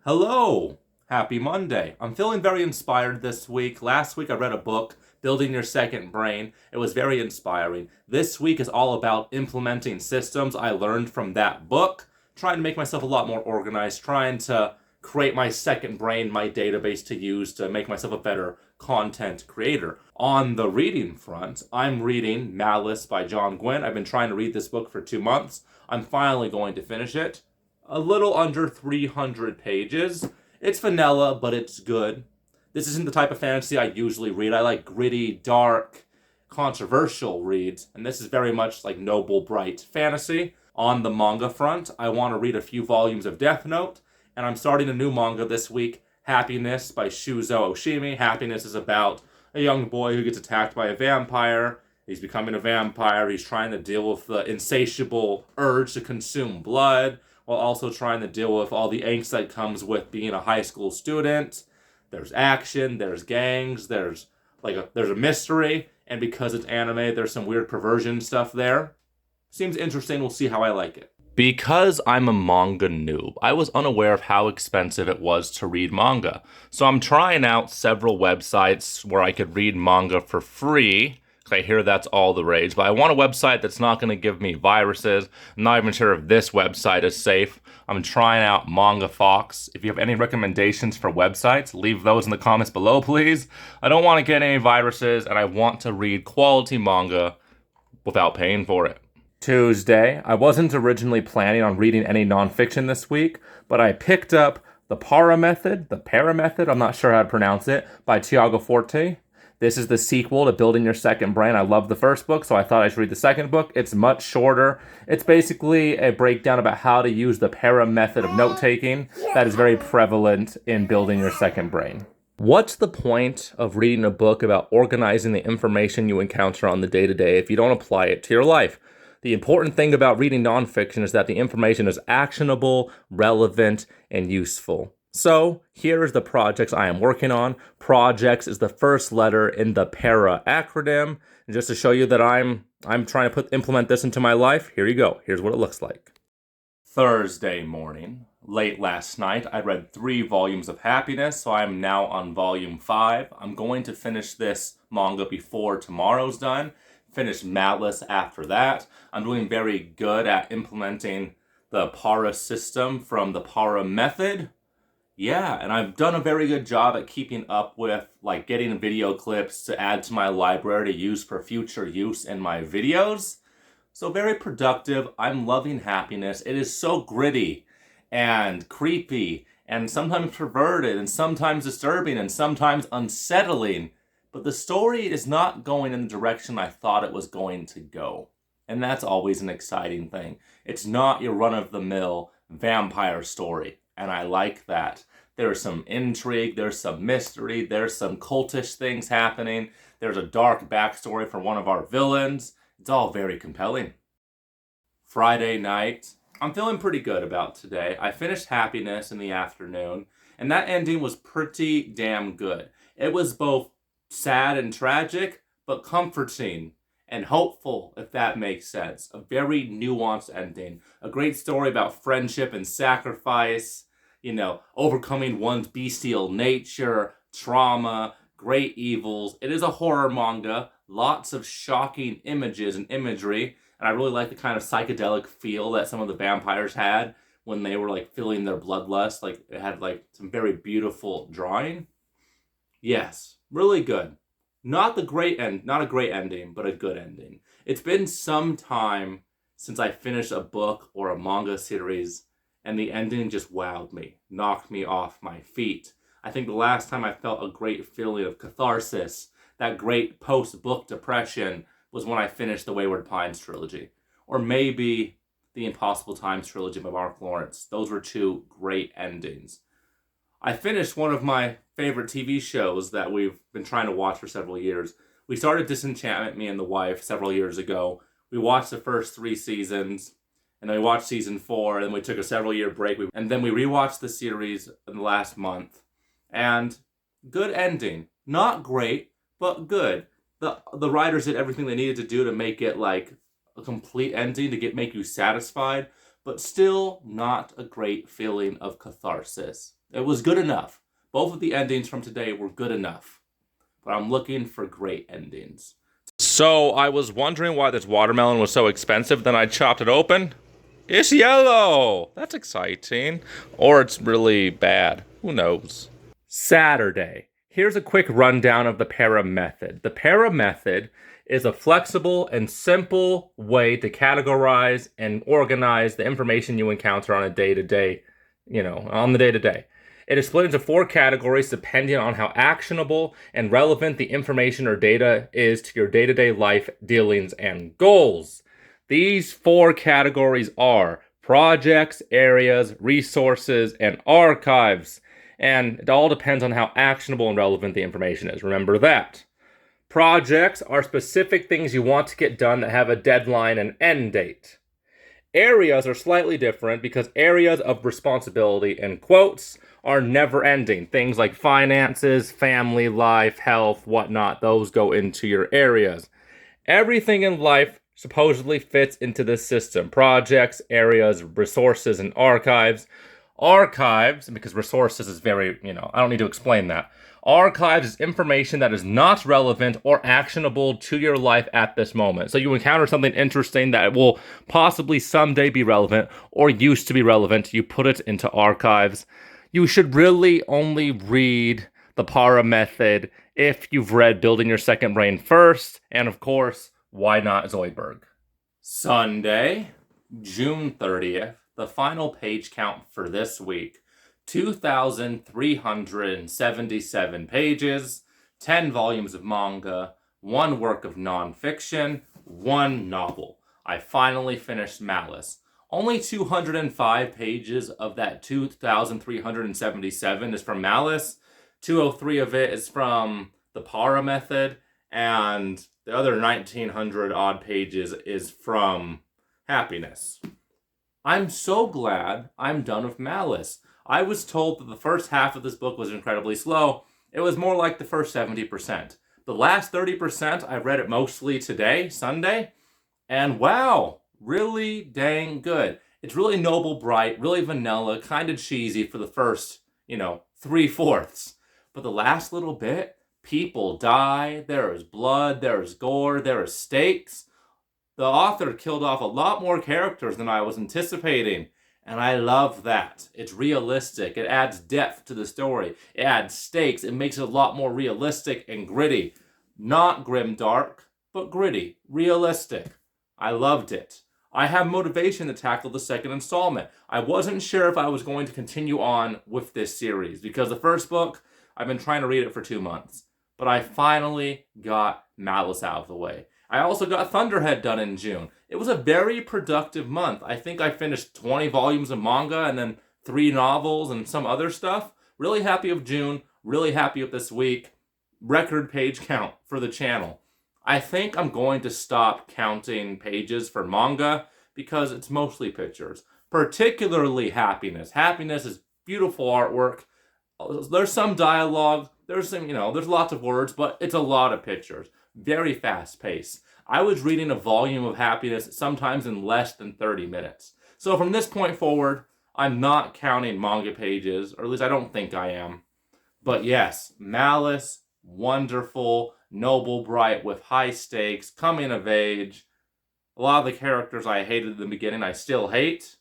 Hello! Happy Monday. I'm feeling very inspired this week. Last week I read a book, Building Your Second Brain. It was very inspiring. This week is all about implementing systems I learned from that book, trying to make myself a lot more organized, trying to create my second brain, my database to use to make myself a better content creator. On the reading front, I'm reading Malice by John Gwynne. I've been trying to read this book for 2 months. I'm finally going to finish it. A little under 300 pages. It's vanilla, but it's good. This isn't the type of fantasy I usually read. I like gritty, dark, controversial reads, and this is very much like noble, bright fantasy. On the manga front, I want to read a few volumes of Death Note, and I'm starting a new manga this week, Happiness by Shuzo Oshimi. Happiness is about a young boy who gets attacked by a vampire. He's becoming a vampire. He's trying to deal with the insatiable urge to consume blood, while also trying to deal with all the angst that comes with being a high school student. There's action, there's gangs, there's a mystery, and because it's anime, there's some weird perversion stuff there. Seems interesting, we'll see how I like it. Because I'm a manga noob, I was unaware of how expensive it was to read manga. So I'm trying out several websites where I could read manga for free. I hear that's all the rage, but I want a website that's not going to give me viruses. I'm not even sure if this website is safe. I'm trying out Manga Fox. If you have any recommendations for websites, leave those in the comments below, please. I don't want to get any viruses, and I want to read quality manga without paying for it. Tuesday. I wasn't originally planning on reading any nonfiction this week, but I picked up The Para Method, I'm not sure how to pronounce it, by Tiago Forte. This is the sequel to Building Your Second Brain. I love the first book, so I thought I should read the second book. It's much shorter. It's basically a breakdown about how to use the para method of note-taking that is very prevalent in Building Your Second Brain. What's the point of reading a book about organizing the information you encounter on the day-to-day if you don't apply it to your life? The important thing about reading nonfiction is that the information is actionable, relevant, and useful. So here is the projects I am working on. Projects is the first letter in the PARA acronym. And just to show you that I'm trying to implement this into my life, here you go. Here's what it looks like. Thursday morning, late last night, I read 3 volumes of Happiness, so I'm now on volume 5. I'm going to finish this manga before tomorrow's done. Finish Malice after that. I'm doing very good at implementing the PARA system from the PARA method. Yeah, and I've done a very good job at keeping up with, getting video clips to add to my library to use for future use in my videos. So very productive. I'm loving Happiness. It is so gritty and creepy and sometimes perverted and sometimes disturbing and sometimes unsettling. But the story is not going in the direction I thought it was going to go. And that's always an exciting thing. It's not your run-of-the-mill vampire story. And I like that. There's some intrigue, there's some mystery, there's some cultish things happening, there's a dark backstory for one of our villains. It's all very compelling. Friday night, I'm feeling pretty good about today. I finished Happiness in the afternoon, and that ending was pretty damn good. It was both sad and tragic, but comforting and hopeful, if that makes sense. A very nuanced ending. A great story about friendship and sacrifice, overcoming one's bestial nature, trauma, great evils. It is a horror manga, lots of shocking images and imagery, and I really like the kind of psychedelic feel that some of the vampires had when they were feeling their bloodlust. It had some very beautiful drawing. Yes, really good. Not a great ending, but a good ending. It's been some time since I finished a book or a manga series, and the ending just wowed me, knocked me off my feet. I think the last time I felt a great feeling of catharsis, that great post-book depression, was when I finished the Wayward Pines trilogy. Or maybe the Impossible Times trilogy by Mark Lawrence. Those were 2 great endings. I finished one of my favorite TV shows that we've been trying to watch for several years. We started Disenchantment, me and the wife, several years ago. We watched the first 3 seasons, and then we watched season 4, and then we took a several-year break. And then we rewatched the series in the last month. And good ending. Not great, but good. The writers did everything they needed to do to make it a complete ending, to make you satisfied, but still not a great feeling of catharsis. It was good enough. Both of the endings from today were good enough. But I'm looking for great endings. So I was wondering why this watermelon was so expensive, then I chopped it open. It's yellow! That's exciting. Or it's really bad. Who knows? Saturday. Here's a quick rundown of the para method. The para method is a flexible and simple way to categorize and organize the information you encounter on a day-to-day, on the day-to-day. It is split into 4 categories depending on how actionable and relevant the information or data is to your day-to-day life dealings and goals. These 4 categories are projects, areas, resources, and archives. And it all depends on how actionable and relevant the information is. Remember that. Projects are specific things you want to get done that have a deadline and end date. Areas are slightly different because areas of responsibility, in quotes, are never ending. Things like finances, family life, health, whatnot, those go into your areas. Everything in life supposedly fits into this system. Projects, areas, resources, and archives. Archives, because resources is very, I don't need to explain that. Archives is information that is not relevant or actionable to your life at this moment. So you encounter something interesting that will possibly someday be relevant or used to be relevant. You put it into archives. You should really only read the para method if you've read Building Your Second Brain first. And of course, why not Zoidberg? Sunday, June 30th, the final page count for this week. 2,377 pages, 10 volumes of manga, 1 work of nonfiction, 1 novel. I finally finished Malice. Only 205 pages of that 2,377 is from Malice. 203 of it is from the Para method, and the other 1,900 odd pages is from Happiness. I'm so glad I'm done with Malice. I was told that the first half of this book was incredibly slow. It was more like the first 70%. The last 30%, I read it mostly today, Sunday, and wow, really dang good. It's really noble, bright, really vanilla, kind of cheesy for the first, 3/4. But the last little bit, people die, there is blood, there is gore, there is stakes. The author killed off a lot more characters than I was anticipating. And I love that. It's realistic. It adds depth to the story. It adds stakes. It makes it a lot more realistic and gritty. Not grimdark, but gritty. Realistic. I loved it. I have motivation to tackle the second installment. I wasn't sure if I was going to continue on with this series because the first book, I've been trying to read it for 2 months. But I finally got Malice out of the way. I also got Thunderhead done in June. It was a very productive month. I think I finished 20 volumes of manga and then 3 novels and some other stuff. Really happy with June. Really happy with this week. Record page count for the channel. I think I'm going to stop counting pages for manga because it's mostly pictures. Particularly Happiness. Happiness is beautiful artwork. There's some dialogue. There's there's lots of words, but it's a lot of pictures. Very fast paced. I was reading a volume of Happiness sometimes in less than 30 minutes. So from this point forward, I'm not counting manga pages, or at least I don't think I am. But yes, Malice, wonderful, noble, bright, with high stakes, coming of age. A lot of the characters I hated in the beginning, I still hate.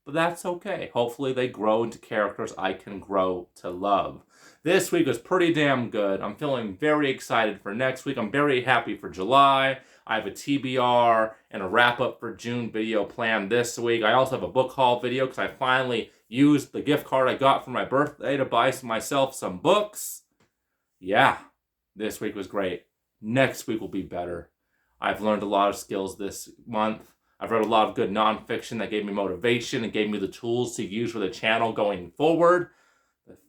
But that's okay. Hopefully they grow into characters I can grow to love. This week was pretty damn good. I'm feeling very excited for next week. I'm very happy for July. I have a TBR and a wrap-up for June video planned this week. I also have a book haul video because I finally used the gift card I got for my birthday to buy myself some books. Yeah, this week was great. Next week will be better. I've learned a lot of skills this month. I've read a lot of good nonfiction that gave me motivation and gave me the tools to use for the channel going forward.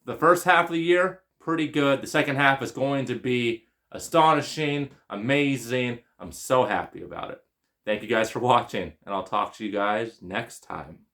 The first half of the year, pretty good. The second half is going to be astonishing, amazing. I'm so happy about it. Thank you guys for watching, and I'll talk to you guys next time.